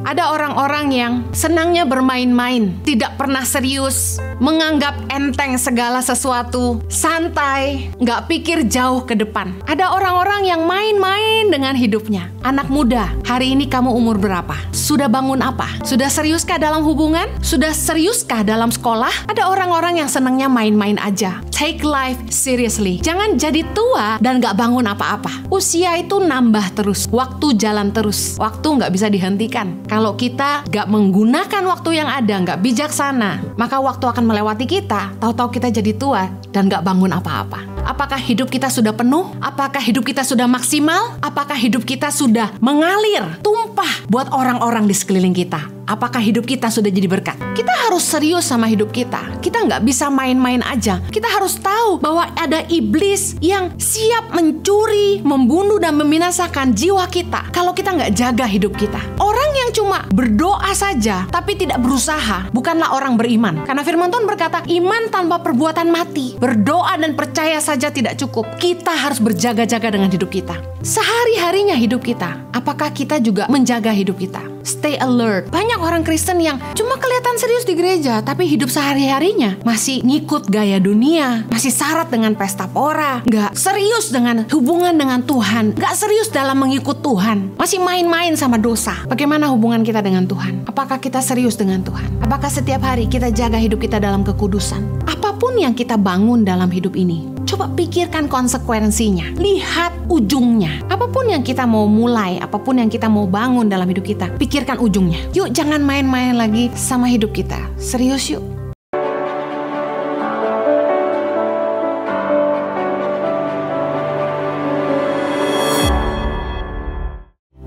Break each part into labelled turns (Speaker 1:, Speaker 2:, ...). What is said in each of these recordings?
Speaker 1: Ada orang-orang yang senangnya bermain-main, tidak pernah serius, menganggap enteng segala sesuatu, santai, nggak pikir jauh ke depan. Ada orang-orang yang main-main dengan hidupnya. Anak muda, hari ini kamu umur berapa? Sudah bangun apa? Sudah seriuskah dalam hubungan? Sudah seriuskah dalam sekolah? Ada orang-orang yang senangnya main-main aja. Take life seriously. Jangan jadi tua dan nggak bangun apa-apa. Usia itu nambah terus, waktu jalan terus, waktu nggak bisa dihentikan. Kalau kita nggak menggunakan waktu yang ada, nggak bijaksana, maka waktu akan melewati kita. Tahu-tahu kita jadi tua dan nggak bangun apa-apa. Apakah hidup kita sudah penuh? Apakah hidup kita sudah maksimal? Apakah hidup kita sudah mengalir, tumpah buat orang-orang di sekeliling kita? Apakah hidup kita sudah jadi berkat? Kita harus serius sama hidup kita. Kita nggak bisa main-main aja. Kita harus tahu bahwa ada iblis yang siap mencuri, membunuh, dan membinasakan jiwa kita kalau kita nggak jaga hidup kita. Orang yang cuma berdoa saja tapi tidak berusaha bukanlah orang beriman. Karena firman Tuhan berkata, iman tanpa perbuatan mati. Berdoa dan percaya saja tidak cukup. Kita harus berjaga-jaga dengan hidup kita. Sehari-harinya hidup kita, apakah kita juga menjaga hidup kita? Stay alert. Banyak orang Kristen yang cuma kelihatan serius di gereja, tapi hidup sehari-harinya masih ngikut gaya dunia, masih syarat dengan pesta pora, nggak serius dengan hubungan dengan Tuhan, nggak serius dalam mengikut Tuhan, masih main-main sama dosa. Bagaimana hubungan kita dengan Tuhan? Apakah kita serius dengan Tuhan? Apakah setiap hari kita jaga hidup kita dalam kekudusan? Apapun yang kita bangun dalam hidup ini, coba pikirkan konsekuensinya. Lihat ujungnya. Apapun yang kita mau mulai, apapun yang kita mau bangun dalam hidup kita, pikirkan ujungnya. Yuk, jangan main-main lagi sama hidup kita. Serius yuk.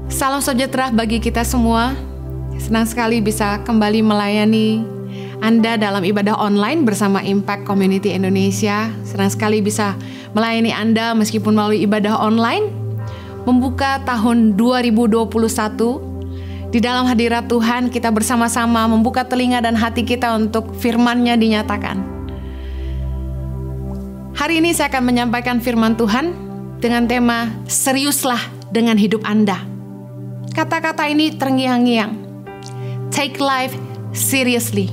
Speaker 1: Salam sejahtera bagi kita semua. Senang sekali bisa kembali melayani Anda dalam ibadah online bersama Impact Community Indonesia. Senang sekali bisa melayani Anda meskipun melalui ibadah online. Membuka tahun 2021 di dalam hadirat Tuhan, kita bersama-sama membuka telinga dan hati kita untuk firman-Nya dinyatakan. Hari ini saya akan menyampaikan firman Tuhan dengan tema seriuslah dengan hidup Anda. Kata-kata ini terngiang-ngiang. Take life seriously.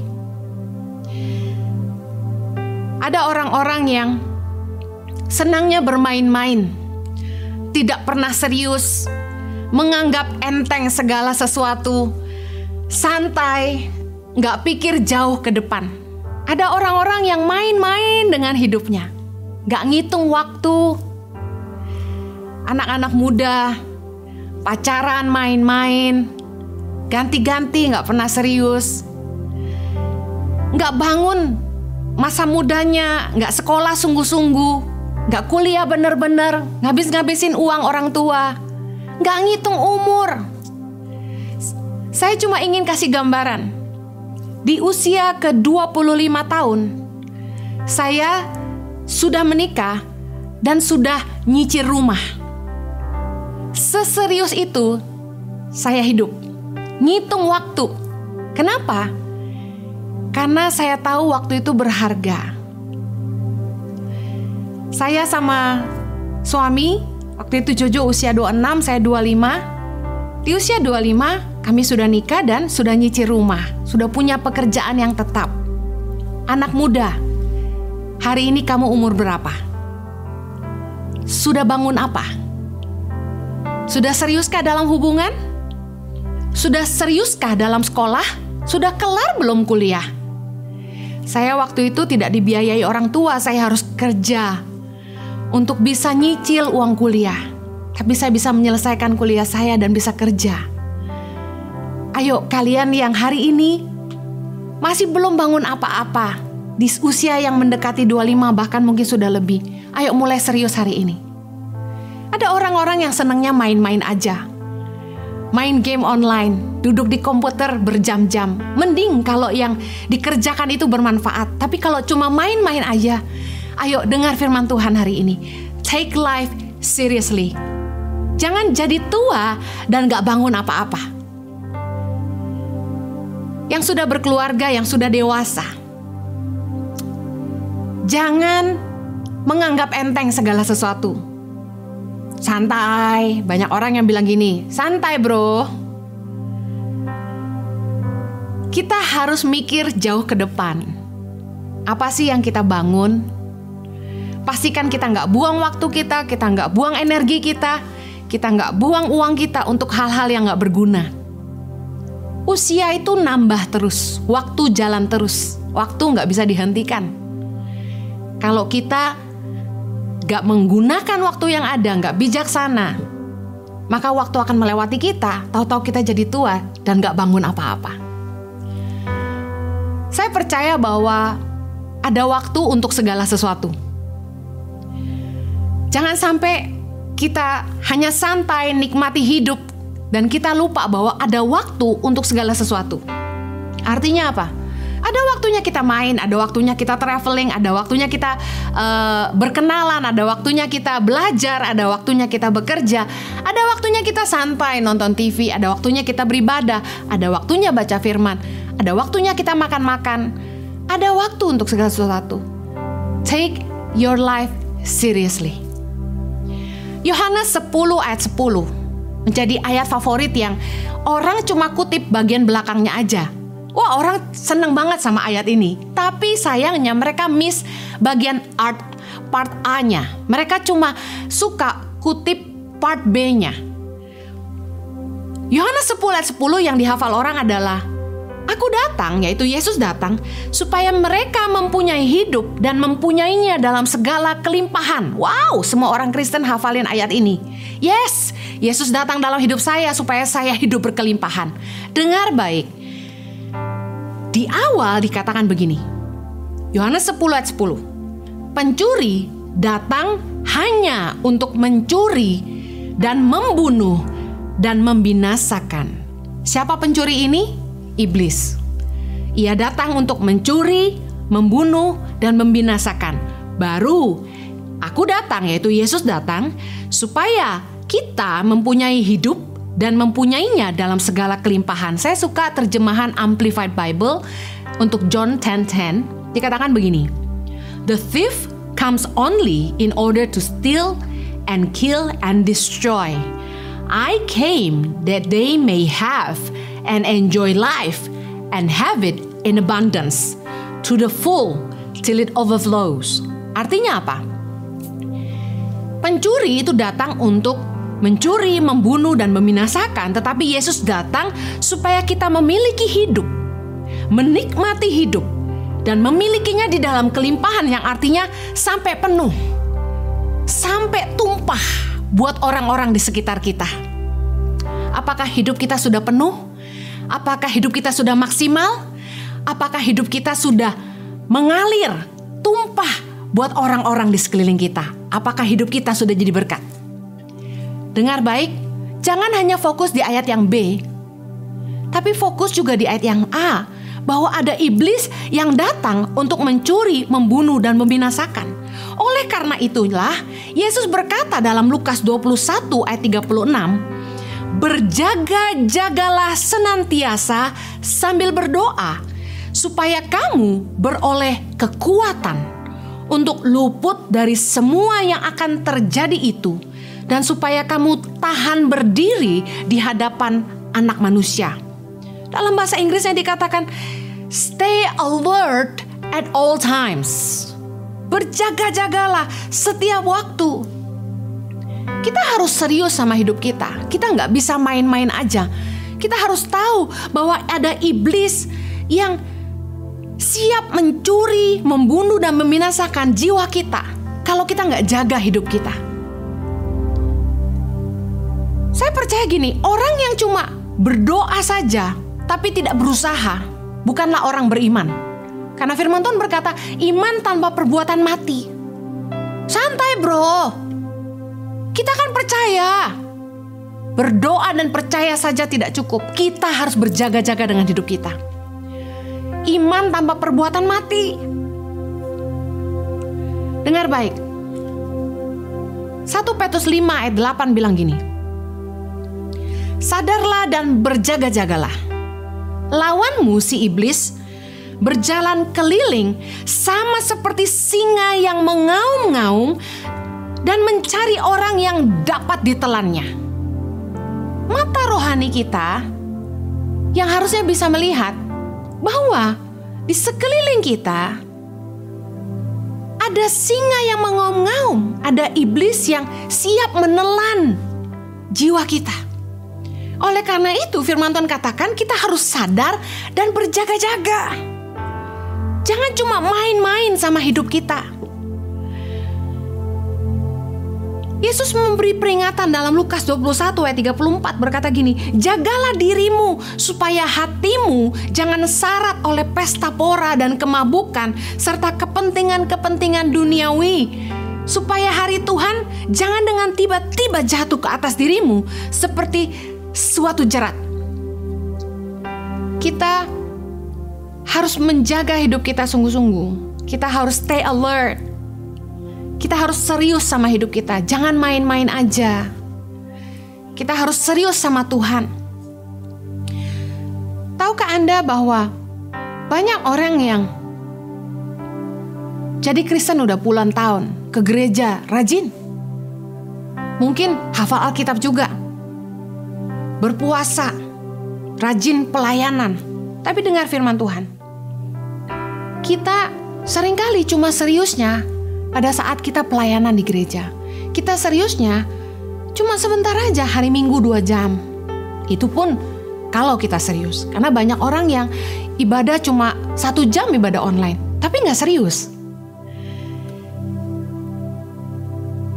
Speaker 1: Ada orang-orang yang senangnya bermain-main, tidak pernah serius, menganggap enteng segala sesuatu, santai, nggak pikir jauh ke depan. Ada orang-orang yang main-main dengan hidupnya, nggak ngitung waktu. Anak-anak muda, pacaran main-main, ganti-ganti nggak pernah serius, nggak bangun masa mudanya, nggak sekolah sungguh-sungguh, nggak kuliah bener-bener, ngabis-ngabisin uang orang tua, nggak ngitung umur. Saya cuma ingin kasih gambaran. Di usia ke-25 tahun, saya sudah menikah dan sudah nyicil rumah. Seserius itu saya hidup, ngitung waktu. Kenapa? Karena saya tahu waktu itu berharga. Saya sama suami, waktu itu Jojo usia 26, saya 25. Di usia 25, kami sudah nikah dan sudah nyicil rumah, sudah punya pekerjaan yang tetap. Anak muda, hari ini kamu umur berapa? Sudah bangun apa? Sudah seriuskah dalam hubungan? Sudah seriuskah dalam sekolah? Sudah kelar belum kuliah? Saya waktu itu tidak dibiayai orang tua, saya harus kerja untuk bisa nyicil uang kuliah. Tapi saya bisa menyelesaikan kuliah saya dan bisa kerja. Ayo kalian yang hari ini masih belum bangun apa-apa, di usia yang mendekati 25 bahkan mungkin sudah lebih, ayo mulai serius hari ini. Ada orang-orang yang senangnya main-main aja, main game online, duduk di komputer berjam-jam. Mending kalau yang dikerjakan itu bermanfaat. Tapi kalau cuma main-main aja, ayo dengar firman Tuhan hari ini. Take life seriously. Jangan jadi tua dan gak bangun apa-apa. Yang sudah berkeluarga, yang sudah dewasa, jangan menganggap enteng segala sesuatu. Santai, banyak orang yang bilang gini, santai bro. kita harus mikir jauh ke depan. Apa sih yang kita bangun? Pastikan kita nggak buang waktu kita nggak buang energi kita nggak buang uang kita untuk hal-hal yang nggak berguna. Usia itu nambah terus, waktu jalan terus, waktu nggak bisa dihentikan. Kalau kita nggak menggunakan waktu yang ada, nggak bijaksana, maka waktu akan melewati kita, tahu-tahu kita jadi tua dan nggak bangun apa-apa. Saya percaya bahwa ada waktu untuk segala sesuatu. Jangan sampai kita hanya santai nikmati hidup dan kita lupa bahwa ada waktu untuk segala sesuatu. Artinya apa? Ada waktunya kita main, ada waktunya kita traveling, ada waktunya kita berkenalan, ada waktunya kita belajar, ada waktunya kita bekerja, ada waktunya kita santai nonton TV, ada waktunya kita beribadah, ada waktunya baca firman, ada waktunya kita makan-makan, ada waktu untuk segala sesuatu. Take your life seriously. Yohanes 10 ayat 10 menjadi ayat favorit yang orang cuma kutip bagian belakangnya aja. Wah, orang seneng banget sama ayat ini. Tapi sayangnya mereka miss bagian part A-nya. Mereka cuma suka kutip part B-nya. Yohanes 10 ayat 10 yang dihafal orang adalah, Aku datang, yaitu Yesus datang, supaya mereka mempunyai hidup dan mempunyainya dalam segala kelimpahan. Wow, semua orang Kristen hafalin ayat ini. Yes, Yesus datang dalam hidup saya supaya saya hidup berkelimpahan. Dengar baik. Di awal dikatakan begini. Yohanes 10 ayat 10. Pencuri datang hanya untuk mencuri dan membunuh dan membinasakan. Siapa pencuri ini? Iblis. Ia datang untuk mencuri, membunuh, dan membinasakan. Baru aku datang, yaitu Yesus datang, supaya kita mempunyai hidup dan mempunyainya dalam segala kelimpahan. Saya suka terjemahan Amplified Bible untuk John 10:10. Dikatakan begini. The thief comes only in order to steal and kill and destroy. I came that they may have and enjoy life and have it in abundance to the full till it overflows. Artinya apa? Pencuri itu datang untuk mencuri, membunuh, dan membinasakan. Tetapi Yesus datang supaya kita memiliki hidup, menikmati hidup, dan memilikinya di dalam kelimpahan yang artinya sampai penuh, sampai tumpah buat orang-orang di sekitar kita. Apakah hidup kita sudah penuh? Apakah hidup kita sudah maksimal? Apakah hidup kita sudah mengalir, tumpah buat orang-orang di sekeliling kita? Apakah hidup kita sudah jadi berkat? Dengar baik, jangan hanya fokus di ayat yang B, tapi fokus juga di ayat yang A, bahwa ada iblis yang datang untuk mencuri, membunuh, dan membinasakan. Oleh karena itulah, Yesus berkata dalam Lukas 21 ayat 36, berjaga-jagalah senantiasa sambil berdoa, supaya kamu beroleh kekuatan untuk luput dari semua yang akan terjadi itu, dan supaya kamu tahan berdiri di hadapan Anak Manusia. Dalam bahasa Inggrisnya dikatakan, stay alert at all times. Berjaga-jagalah setiap waktu. Kita harus serius sama hidup kita. Kita nggak bisa main-main aja. Kita harus tahu bahwa ada iblis yang siap mencuri, membunuh, dan membinasakan jiwa kita kalau kita nggak jaga hidup kita. Saya percaya gini, orang yang cuma berdoa saja tapi tidak berusaha bukanlah orang beriman. Karena firman Tuhan berkata, iman tanpa perbuatan mati. Santai bro. Kita kan percaya. Berdoa dan percaya saja tidak cukup. Kita harus berjaga-jaga dengan hidup kita. Iman tanpa perbuatan mati. Dengar baik. 1 Petrus 5 ayat 8 bilang gini. Sadarlah dan berjaga-jagalah. Lawanmu si iblis berjalan keliling sama seperti singa yang mengaum-ngaum dan mencari orang yang dapat ditelannya. Mata rohani kita yang harusnya bisa melihat bahwa di sekeliling kita ada singa yang mengaum-ngaum, ada iblis yang siap menelan jiwa kita. Oleh karena itu firman Tuhan katakan kita harus sadar dan berjaga-jaga. Jangan cuma main-main sama hidup kita. Yesus memberi peringatan dalam Lukas 21 ayat 34 berkata gini, jagalah dirimu supaya hatimu jangan syarat oleh pesta pora dan kemabukan serta kepentingan-kepentingan duniawi, supaya hari Tuhan jangan dengan tiba-tiba jatuh ke atas dirimu seperti suatu jerat. Kita harus menjaga hidup kita sungguh-sungguh. Kita harus stay alert. Kita harus serius sama hidup kita. Jangan main-main aja. Kita harus serius sama Tuhan. Tahukah Anda bahwa banyak orang yang jadi Kristen udah puluhan tahun, ke gereja rajin, mungkin hafal Alkitab juga, berpuasa, rajin pelayanan, tapi dengar firman Tuhan. Kita seringkali cuma seriusnya pada saat kita pelayanan di gereja. Kita seriusnya cuma sebentar aja, hari Minggu 2 jam. Itu pun kalau kita serius. Karena banyak orang yang ibadah cuma 1 jam ibadah online, tapi gak serius.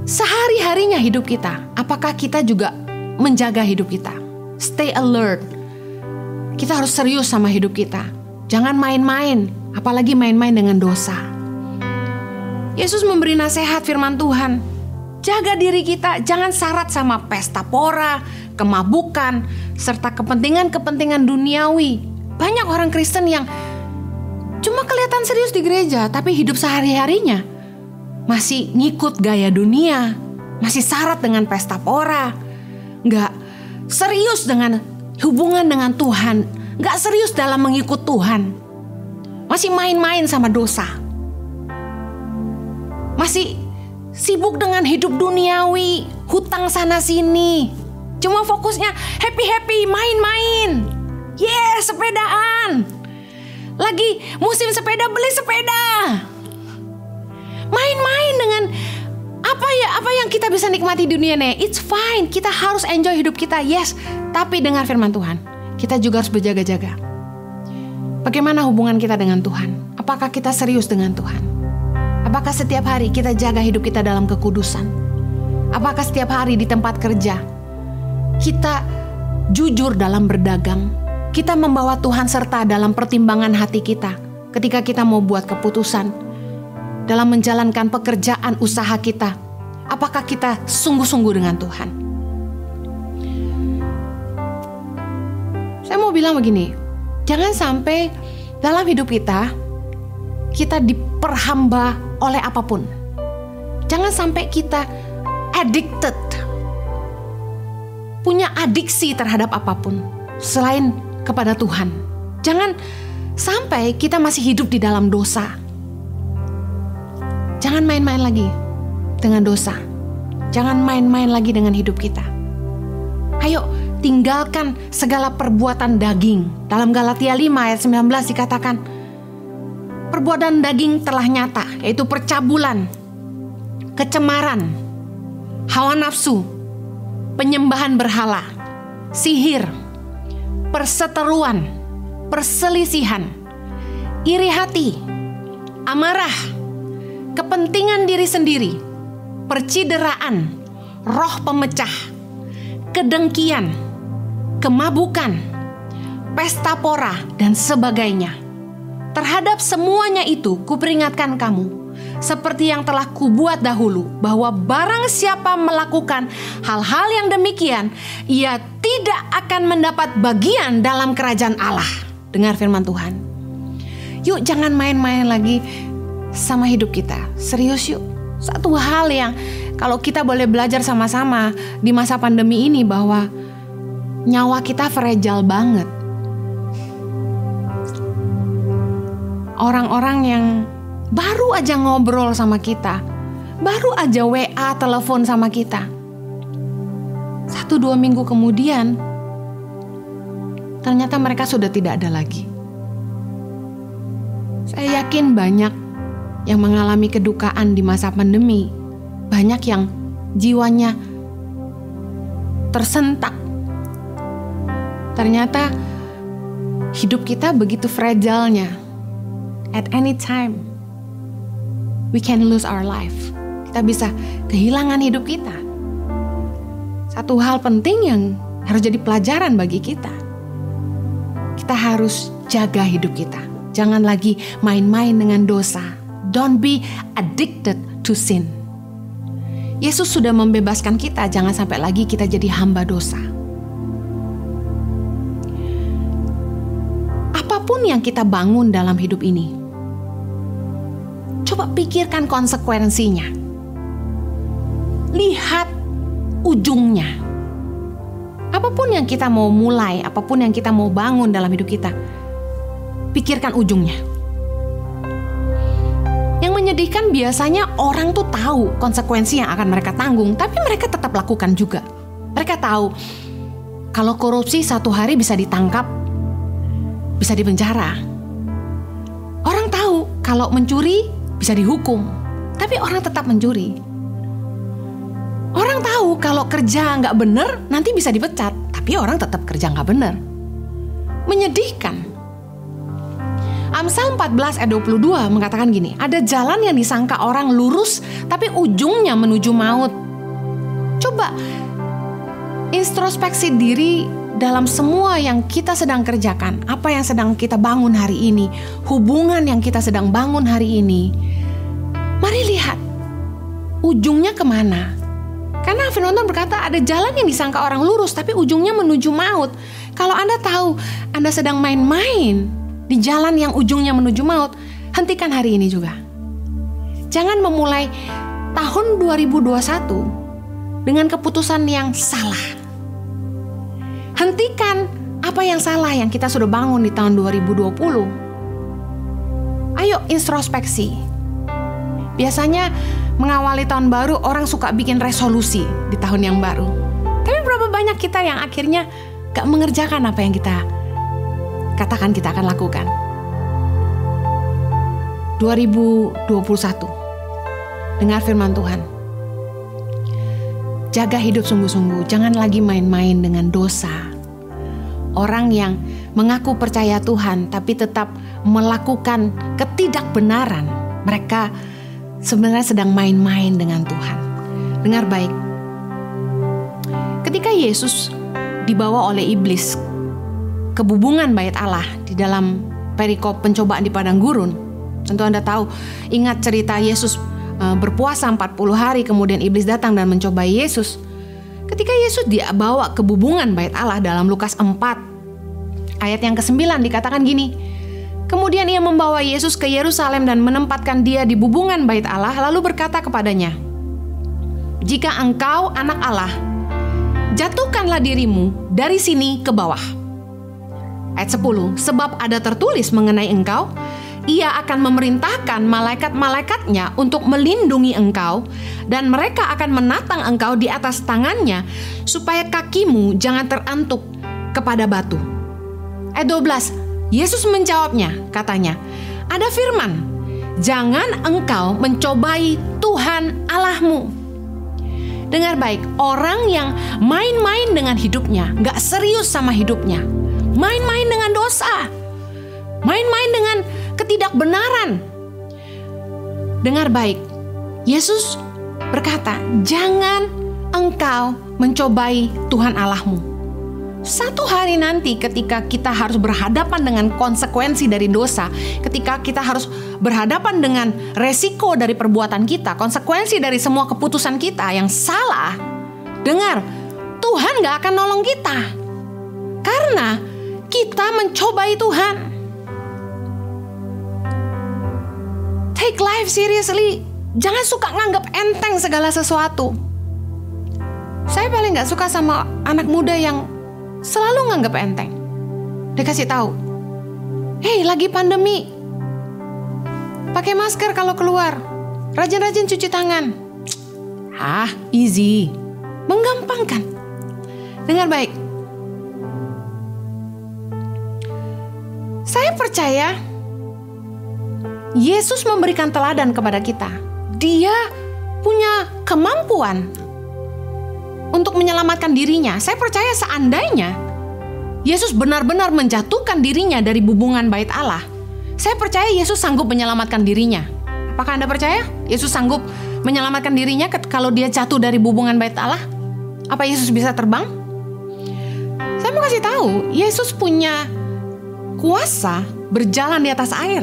Speaker 1: Sehari-harinya hidup kita, apakah kita juga menjaga hidup kita? Stay alert. Kita harus serius sama hidup kita. Jangan main-main, apalagi main-main dengan dosa. Yesus memberi nasihat firman Tuhan. Jaga diri kita, jangan syarat sama pesta pora, kemabukan, serta kepentingan-kepentingan duniawi. Banyak orang Kristen yang cuma kelihatan serius di gereja, tapi hidup sehari-harinya masih ngikut gaya dunia, masih syarat dengan pesta pora, nggak serius dengan hubungan dengan Tuhan, nggak serius dalam mengikut Tuhan, masih main-main sama dosa. Masih sibuk dengan hidup duniawi, hutang sana sini. Cuma fokusnya happy-happy, main-main. Sepedaan. Lagi musim sepeda, beli sepeda. Main-main dengan apa yang kita bisa nikmati di dunia ini. It's fine, kita harus enjoy hidup kita, yes. Tapi dengar firman Tuhan, kita juga harus berjaga-jaga. Bagaimana hubungan kita dengan Tuhan? Apakah kita serius dengan Tuhan? Apakah setiap hari kita jaga hidup kita dalam kekudusan? Apakah setiap hari di tempat kerja kita jujur dalam berdagang? Kita membawa Tuhan serta dalam pertimbangan hati kita ketika kita mau buat keputusan dalam menjalankan pekerjaan usaha kita. Apakah kita sungguh-sungguh dengan Tuhan? Saya mau bilang begini, jangan sampai dalam hidup kita diperhamba oleh apapun. Jangan sampai kita addicted, punya adiksi terhadap apapun selain kepada Tuhan. Jangan sampai kita masih hidup di dalam dosa. Jangan main-main lagi dengan dosa. Jangan main-main lagi dengan hidup kita. Ayo tinggalkan segala perbuatan daging. Dalam Galatia 5 ayat 19 dikatakan, perbuatan daging telah nyata, yaitu percabulan, kecemaran, hawa nafsu, penyembahan berhala, sihir, perseteruan, perselisihan, iri hati, amarah, kepentingan diri sendiri, percideraan, roh pemecah, kedengkian, kemabukan, pesta pora, dan sebagainya. Terhadap semuanya itu kuperingatkan kamu, seperti yang telah kubuat dahulu, bahwa barang siapa melakukan hal-hal yang demikian, ia tidak akan mendapat bagian dalam kerajaan Allah. Dengar firman Tuhan. Yuk jangan main-main lagi sama hidup kita. Serius yuk. Satu hal yang kalau kita boleh belajar sama-sama di masa pandemi ini, bahwa nyawa kita fragile banget. Orang-orang yang baru aja ngobrol sama kita, baru aja WA, telepon sama kita, 1-2 minggu kemudian ternyata mereka sudah tidak ada lagi. Saya yakin banyak yang mengalami kedukaan di masa pandemi. Banyak yang jiwanya tersentak. Ternyata hidup kita begitu fragile-nya. At any time, we can lose our life. Kita bisa kehilangan hidup kita. Satu hal penting yang harus jadi pelajaran bagi kita. Kita harus jaga hidup kita. Jangan lagi main-main dengan dosa. Don't be addicted to sin. Yesus sudah membebaskan kita, jangan sampai lagi kita jadi hamba dosa. Apapun yang kita bangun dalam hidup ini, coba pikirkan konsekuensinya. Lihat ujungnya. Apapun yang kita mau mulai, apapun yang kita mau bangun dalam hidup kita, pikirkan ujungnya. Yang menyedihkan biasanya orang tuh tahu konsekuensi yang akan mereka tanggung, tapi mereka tetap lakukan juga. Mereka tahu kalau korupsi 1 hari bisa ditangkap, bisa dipenjara. Orang tahu kalau mencuri bisa dihukum, tapi orang tetap mencuri. Orang tahu kalau kerja nggak bener nanti bisa dipecat, tapi orang tetap kerja nggak bener. Menyedihkan. Amsal 14 ayat 22 mengatakan gini, ada jalan yang disangka orang lurus, tapi ujungnya menuju maut. Coba introspeksi diri dalam semua yang kita sedang kerjakan, apa yang sedang kita bangun hari ini, hubungan yang kita sedang bangun hari ini. Mari lihat ujungnya kemana. Karena firman Tuhan berkata ada jalan yang disangka orang lurus tapi ujungnya menuju maut. Kalau Anda tahu Anda sedang main-main di jalan yang ujungnya menuju maut, hentikan hari ini juga. Jangan memulai tahun 2021 dengan keputusan yang salah. Hentikan apa yang salah yang kita sudah bangun di tahun 2020. Ayo introspeksi. Biasanya mengawali tahun baru orang suka bikin resolusi di tahun yang baru. Tapi berapa banyak kita yang akhirnya gak mengerjakan apa yang kita katakan kita akan lakukan. 2021. Dengar firman Tuhan. Jaga hidup sungguh-sungguh, jangan lagi main-main dengan dosa. Orang yang mengaku percaya Tuhan tapi tetap melakukan ketidakbenaran, mereka sebenarnya sedang main-main dengan Tuhan. Dengar baik. Ketika Yesus dibawa oleh iblis ke bubungan bait Allah di dalam perikop pencobaan di padang gurun, tentu Anda tahu, ingat cerita Yesus berpuasa 40 hari, kemudian iblis datang dan mencobai Yesus. Ketika Yesus dibawa ke bubungan bait Allah dalam Lukas 4 ayat yang ke-9 dikatakan gini, kemudian ia membawa Yesus ke Yerusalem dan menempatkan dia di bubungan bait Allah, lalu berkata kepadanya, jika engkau anak Allah, jatuhkanlah dirimu dari sini ke bawah. Ayat 10, sebab ada tertulis mengenai engkau, ia akan memerintahkan malaikat-malaikatnya untuk melindungi engkau, dan mereka akan menatang engkau di atas tangannya, supaya kakimu jangan terantuk kepada batu. Ayat 12, Yesus menjawabnya, katanya, ada firman, jangan engkau mencobai Tuhan Allahmu. Dengar baik, orang yang main-main dengan hidupnya, gak serius sama hidupnya, main-main dengan dosa, main-main dengan ketidakbenaran. Dengar baik, Yesus berkata, jangan engkau mencobai Tuhan Allahmu. Satu hari nanti ketika kita harus berhadapan dengan konsekuensi dari dosa, ketika kita harus berhadapan dengan resiko dari perbuatan kita, konsekuensi dari semua keputusan kita yang salah, dengar, Tuhan gak akan nolong kita. Karena kita mencobai Tuhan. Take life seriously. Jangan suka nganggap enteng segala sesuatu. Saya paling gak suka sama anak muda yang selalu nganggap enteng. Dia kasih tahu, hey, lagi pandemi, pakai masker kalau keluar, rajin-rajin cuci tangan. Easy, menggampangkan. Dengar baik, saya percaya Yesus memberikan teladan kepada kita. Dia punya kemampuan untuk menyelamatkan dirinya. Saya percaya seandainya Yesus benar-benar menjatuhkan dirinya dari bubungan bait Allah, saya percaya Yesus sanggup menyelamatkan dirinya. Apakah Anda percaya Yesus sanggup menyelamatkan dirinya kalau dia jatuh dari bubungan bait Allah? Apa Yesus bisa terbang? Saya mau kasih tahu, Yesus punya kuasa berjalan di atas air.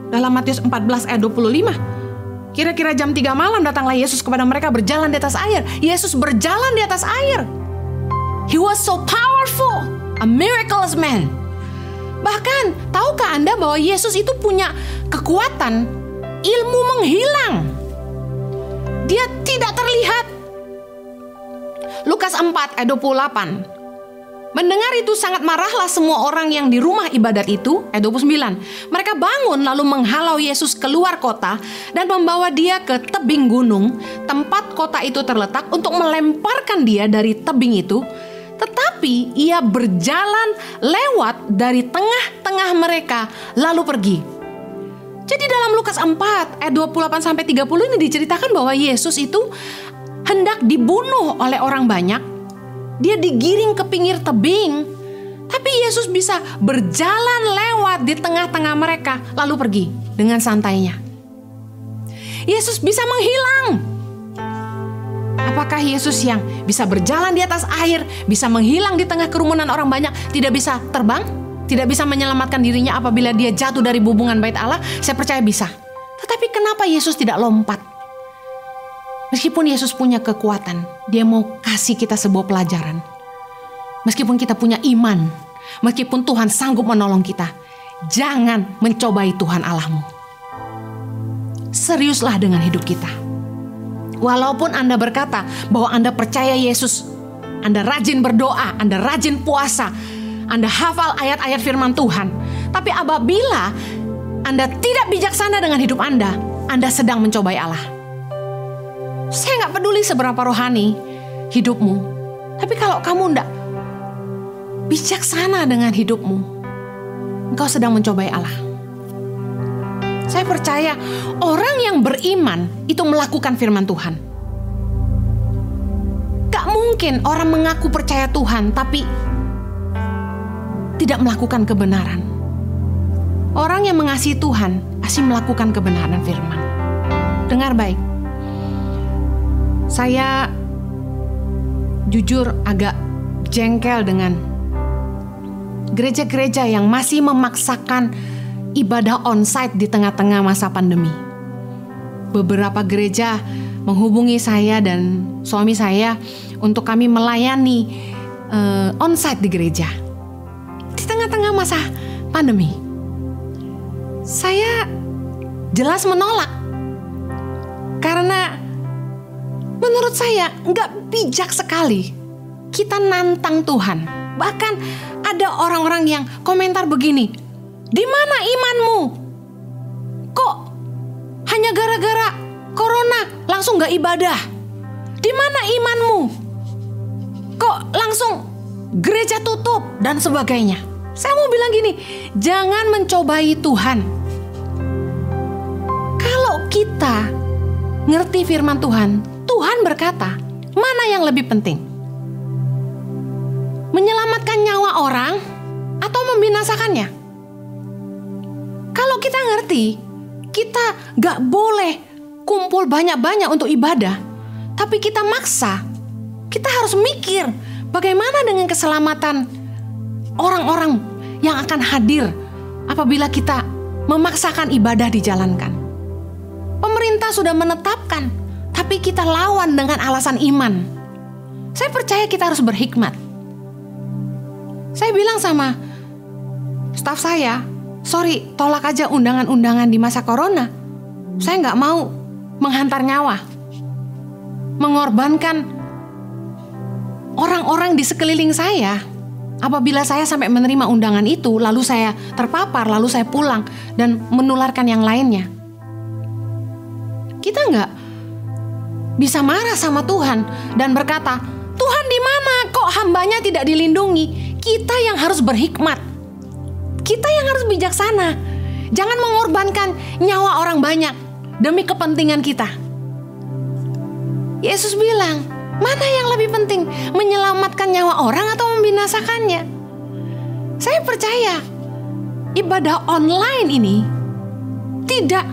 Speaker 1: Dalam Matius 14 ayat 25. Kira-kira jam 3 malam datanglah Yesus kepada mereka berjalan di atas air. Yesus berjalan di atas air. He was so powerful, a miraculous man. Bahkan, tahukah Anda bahwa Yesus itu punya kekuatan ilmu menghilang? Dia tidak terlihat. Lukas 4 ayat 28. Mendengar itu sangat marahlah semua orang yang di rumah ibadat itu. Ayat 29. Mereka bangun lalu menghalau Yesus keluar kota dan membawa dia ke tebing gunung, tempat kota itu terletak, untuk melemparkan dia dari tebing itu. Tetapi ia berjalan lewat dari tengah-tengah mereka lalu pergi. Jadi dalam Lukas 4 ayat 28-30 ini diceritakan bahwa Yesus itu hendak dibunuh oleh orang banyak. Dia digiring ke pinggir tebing, tapi Yesus bisa berjalan lewat di tengah-tengah mereka lalu pergi dengan santainya. Yesus bisa menghilang. Apakah Yesus yang bisa berjalan di atas air, bisa menghilang di tengah kerumunan orang banyak, tidak bisa terbang? Tidak bisa menyelamatkan dirinya apabila dia jatuh dari bubungan bait Allah? Saya percaya bisa. Tetapi kenapa Yesus tidak lompat? Meskipun Yesus punya kekuatan, dia mau kasih kita sebuah pelajaran. Meskipun kita punya iman, meskipun Tuhan sanggup menolong kita, jangan mencobai Tuhan Allahmu. Seriuslah dengan hidup kita. Walaupun Anda berkata bahwa Anda percaya Yesus, Anda rajin berdoa, Anda rajin puasa, Anda hafal ayat-ayat firman Tuhan, tapi apabila Anda tidak bijaksana dengan hidup Anda sedang mencobai Allah. Saya gak peduli seberapa rohani hidupmu, tapi kalau kamu tidak bijaksana dengan hidupmu, engkau sedang mencobai Allah. Saya percaya orang yang beriman itu melakukan firman Tuhan. Gak mungkin orang mengaku percaya Tuhan tapi tidak melakukan kebenaran. Orang yang mengasihi Tuhan pasti melakukan kebenaran firman. Dengar baik. Saya jujur agak jengkel dengan gereja-gereja yang masih memaksakan ibadah onsite di tengah-tengah masa pandemi. Beberapa gereja menghubungi saya dan suami saya untuk kami melayani onsite di gereja di tengah-tengah masa pandemi. Saya jelas menolak karena menurut saya nggak bijak sekali kita nantang Tuhan. Bahkan ada orang-orang yang komentar begini, di mana imanmu? Kok hanya gara-gara corona langsung nggak ibadah? Di mana imanmu? Kok langsung gereja tutup dan sebagainya? Saya mau bilang gini, jangan mencobai Tuhan. Kalau kita ngerti firman Tuhan, Tuhan berkata, mana yang lebih penting? Menyelamatkan nyawa orang atau membinasakannya? Kalau kita ngerti, kita gak boleh kumpul banyak-banyak untuk ibadah, tapi kita maksa, kita harus mikir bagaimana dengan keselamatan orang-orang yang akan hadir apabila kita memaksakan ibadah dijalankan. Pemerintah sudah menetapkan, tapi kita lawan dengan alasan iman. Saya percaya kita harus berhikmat. Saya bilang sama staf saya, sorry, tolak aja undangan-undangan di masa corona. Saya nggak mau menghantar nyawa, mengorbankan orang-orang di sekeliling saya. Apabila saya sampai menerima undangan itu, lalu saya terpapar, lalu saya pulang dan menularkan yang lainnya. Kita nggak bisa marah sama Tuhan dan berkata, Tuhan di mana kok hambanya tidak dilindungi? Kita yang harus berhikmat. Kita yang harus bijaksana. Jangan mengorbankan nyawa orang banyak demi kepentingan kita. Yesus bilang, mana yang lebih penting, menyelamatkan nyawa orang atau membinasakannya? Saya percaya ibadah online ini tidak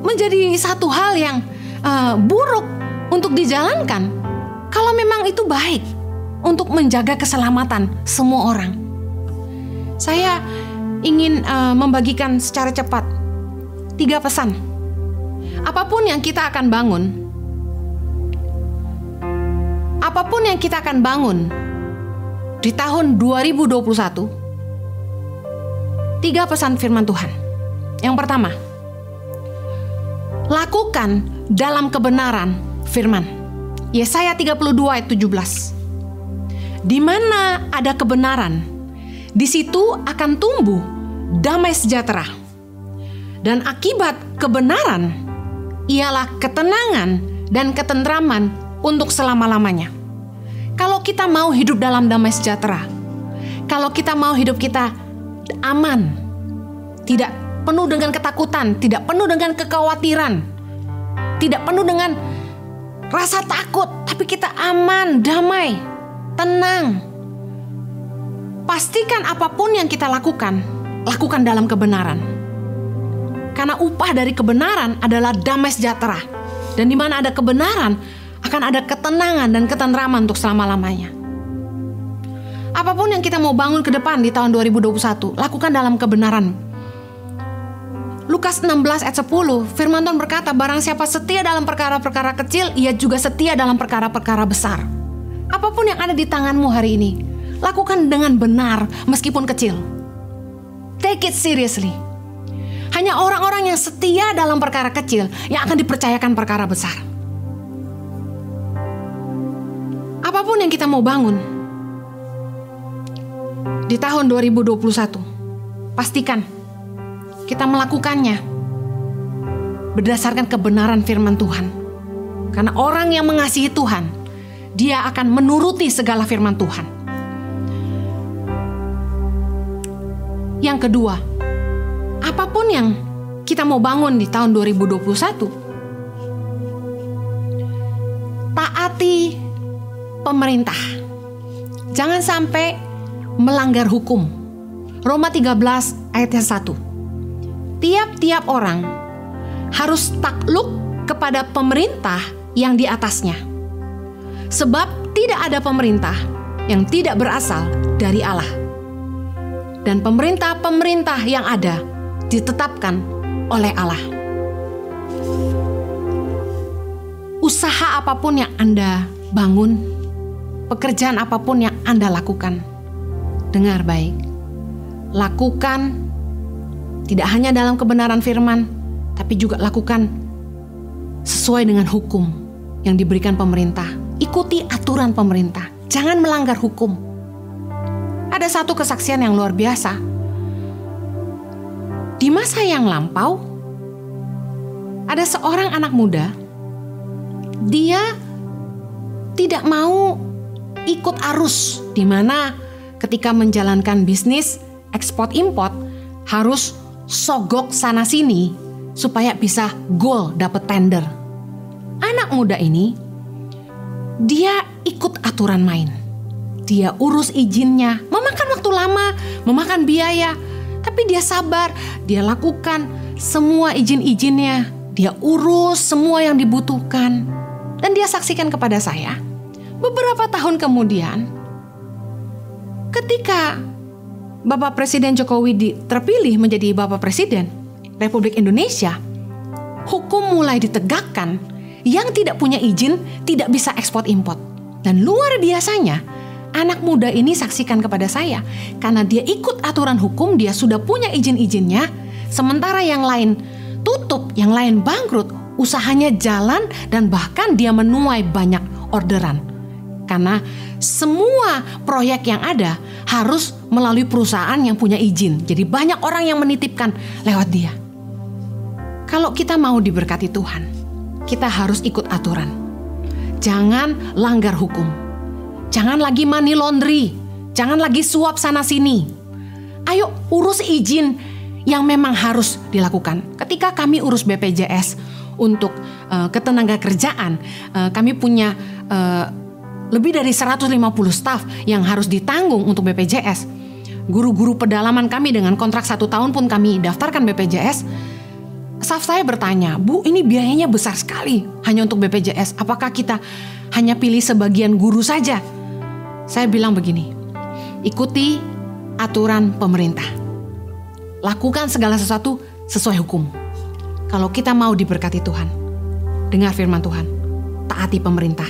Speaker 1: menjadi satu hal yang buruk untuk dijalankan kalau memang itu baik untuk menjaga keselamatan semua orang. Saya ingin membagikan secara cepat 3 pesan. Apapun yang kita akan bangun di tahun 2021, 3 pesan firman Tuhan. Yang pertama, lakukan dalam kebenaran firman. Yesaya 32 ayat 17. Di mana ada kebenaran, di situ akan tumbuh damai sejahtera. Dan akibat kebenaran ialah ketenangan dan ketentraman untuk selama-lamanya. Kalau kita mau hidup dalam damai sejahtera, kalau kita mau hidup kita aman, tidak penuh dengan ketakutan, tidak penuh dengan kekhawatiran, tidak penuh dengan rasa takut, tapi kita aman, damai, tenang. Pastikan apapun yang kita lakukan dalam kebenaran. Karena upah dari kebenaran adalah damai sejahtera. Dan di mana ada kebenaran, akan ada ketenangan dan ketentraman untuk selama-lamanya. Apapun yang kita mau bangun ke depan di tahun 2021, lakukan dalam kebenaran. Lukas 16 ayat 10, firman Tuhan berkata, barang siapa setia dalam perkara-perkara kecil, ia juga setia dalam perkara-perkara besar. Apapun yang ada di tanganmu hari ini, lakukan dengan benar meskipun kecil. Take it seriously. Hanya orang-orang yang setia dalam perkara kecil yang akan dipercayakan perkara besar. Apapun yang kita mau bangun di tahun 2021, pastikan kita melakukannya berdasarkan kebenaran firman Tuhan. Karena orang yang mengasihi Tuhan, dia akan menuruti segala firman Tuhan. Yang kedua, apapun yang kita mau bangun di tahun 2021, taati pemerintah. Jangan sampai melanggar hukum. Roma 13 ayat 1. Tiap-tiap orang harus takluk kepada pemerintah yang di atasnya. Sebab tidak ada pemerintah yang tidak berasal dari Allah. Dan pemerintah-pemerintah yang ada ditetapkan oleh Allah. Usaha apapun yang Anda bangun, pekerjaan apapun yang Anda lakukan, dengar baik. Lakukan tidak hanya dalam kebenaran firman, tapi juga lakukan sesuai dengan hukum yang diberikan pemerintah. Ikuti aturan pemerintah. Jangan melanggar hukum. Ada satu kesaksian yang luar biasa. Di masa yang lampau, ada seorang anak muda. Dia tidak mau ikut arus, di mana ketika menjalankan bisnis ekspor import harus sogok sana sini supaya bisa goal dapat tender. Anak muda ini dia ikut aturan main. Dia urus izinnya, memakan waktu lama, memakan biaya, tapi dia sabar, dia lakukan semua izin-izinnya, dia urus semua yang dibutuhkan. Dan dia saksikan kepada saya, beberapa tahun kemudian, ketika Bapak Presiden Jokowi terpilih menjadi Bapak Presiden Republik Indonesia, hukum mulai ditegakkan, yang tidak punya izin tidak bisa ekspor import. Dan luar biasanya, anak muda ini saksikan kepada saya, karena dia ikut aturan hukum, dia sudah punya izin-izinnya, sementara yang lain tutup, yang lain bangkrut, usahanya jalan, dan bahkan dia menuai banyak orderan. Karena semua proyek yang ada harus melalui perusahaan yang punya izin. Jadi banyak orang yang menitipkan lewat dia. Kalau kita mau diberkati Tuhan, kita harus ikut aturan. Jangan langgar hukum. Jangan lagi money laundry. Jangan lagi suap sana sini. Ayo urus izin yang memang harus dilakukan. Ketika kami urus BPJS untuk ketenaga kerjaan, kami punya lebih dari 150 staf yang harus ditanggung untuk BPJS. Guru-guru pedalaman kami dengan kontrak 1 tahun pun kami daftarkan BPJS. Staf saya bertanya, Bu, ini biayanya besar sekali hanya untuk BPJS. Apakah kita hanya pilih sebagian guru saja? Saya bilang begini, ikuti aturan pemerintah. Lakukan segala sesuatu sesuai hukum. Kalau kita mau diberkati Tuhan, dengar firman Tuhan, taati pemerintah.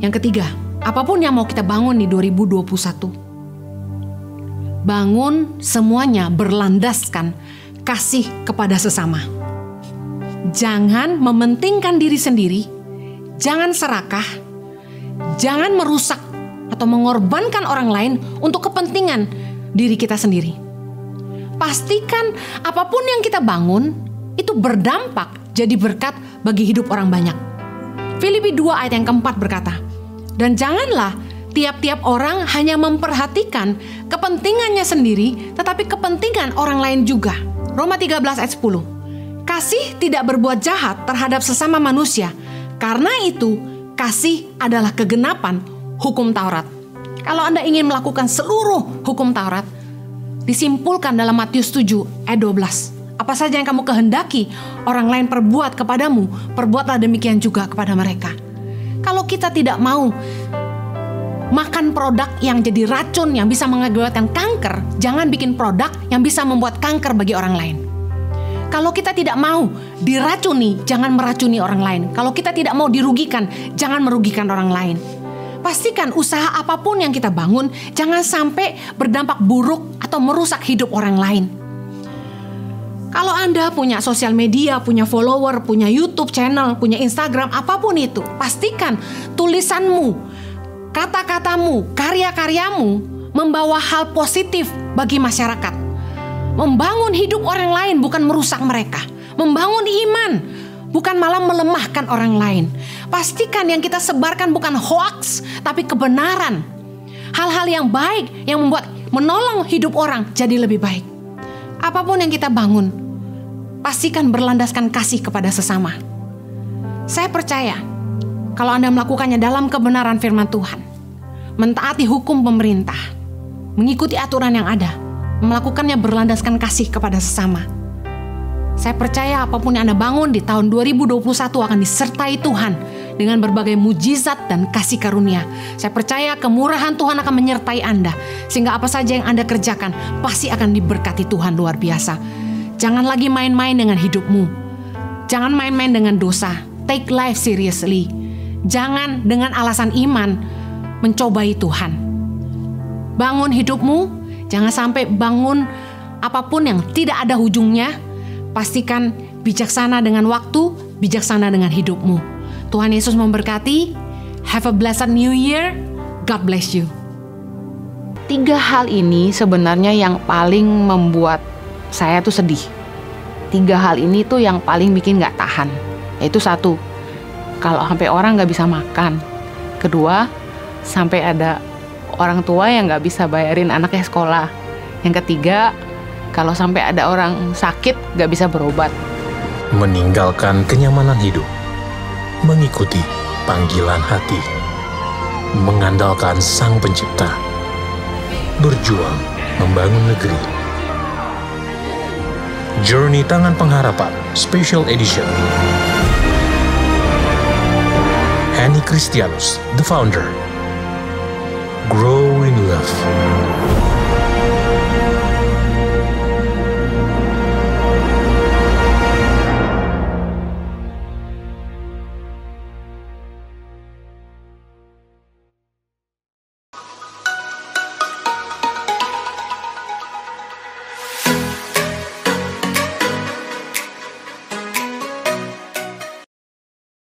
Speaker 1: Yang ketiga, apapun yang mau kita bangun di 2021, bangun semuanya berlandaskan kasih kepada sesama. Jangan mementingkan diri sendiri, jangan serakah, jangan merusak atau mengorbankan orang lain untuk kepentingan diri kita sendiri. Pastikan apapun yang kita bangun itu berdampak jadi berkat bagi hidup orang banyak. Filipi 2 ayat yang keempat berkata, dan janganlah tiap-tiap orang hanya memperhatikan kepentingannya sendiri, tetapi kepentingan orang lain juga. Roma 13 ayat 10. Kasih tidak berbuat jahat terhadap sesama manusia, karena itu kasih adalah kegenapan hukum Taurat. Kalau Anda ingin melakukan seluruh hukum Taurat, disimpulkan dalam Matius 7 ayat 12. Apa saja yang kamu kehendaki orang lain perbuat kepadamu, perbuatlah demikian juga kepada mereka. Kalau kita tidak mau makan produk yang jadi racun yang bisa mengakibatkan kanker, jangan bikin produk yang bisa membuat kanker bagi orang lain. Kalau kita tidak mau diracuni, jangan meracuni orang lain. Kalau kita tidak mau dirugikan, jangan merugikan orang lain. Pastikan usaha apapun yang kita bangun, jangan sampai berdampak buruk atau merusak hidup orang lain. Kalau Anda punya sosial media, punya follower, punya YouTube channel, punya Instagram, apapun itu, pastikan tulisanmu, kata-katamu, karya-karyamu membawa hal positif bagi masyarakat. Membangun hidup orang lain bukan merusak mereka. Membangun iman bukan malah melemahkan orang lain. Pastikan yang kita sebarkan bukan hoaks, tapi kebenaran. Hal-hal yang baik yang menolong hidup orang jadi lebih baik. Apapun yang kita bangun, pastikan berlandaskan kasih kepada sesama. Saya percaya, kalau Anda melakukannya dalam kebenaran firman Tuhan, mentaati hukum pemerintah, mengikuti aturan yang ada, melakukannya berlandaskan kasih kepada sesama, saya percaya apapun yang Anda bangun di tahun 2021 akan disertai Tuhan dengan berbagai mujizat dan kasih karunia. Saya percaya kemurahan Tuhan akan menyertai Anda, sehingga apa saja yang Anda kerjakan pasti akan diberkati Tuhan luar biasa. Jangan lagi main-main dengan hidupmu. Jangan main-main dengan dosa. Take life seriously. Jangan dengan alasan iman mencobai Tuhan. Bangun hidupmu, jangan sampai bangun apapun yang tidak ada ujungnya. Pastikan bijaksana dengan waktu, bijaksana dengan hidupmu. Tuhan Yesus memberkati. Have a blessed new year. God bless you. 3 hal ini sebenarnya yang paling membuat saya tuh sedih. 3 hal ini tuh yang paling bikin gak tahan. Yaitu 1, kalau sampai orang gak bisa makan. 2, sampai ada orang tua yang gak bisa bayarin anaknya sekolah. Yang 3, kalau sampai ada orang sakit gak bisa berobat.
Speaker 2: Meninggalkan kenyamanan hidup, mengikuti panggilan hati, mengandalkan Sang Pencipta, berjuang membangun negeri. Journey Tangan Pengharapan Special Edition. Henny Kristianus, the founder. Grow in Love.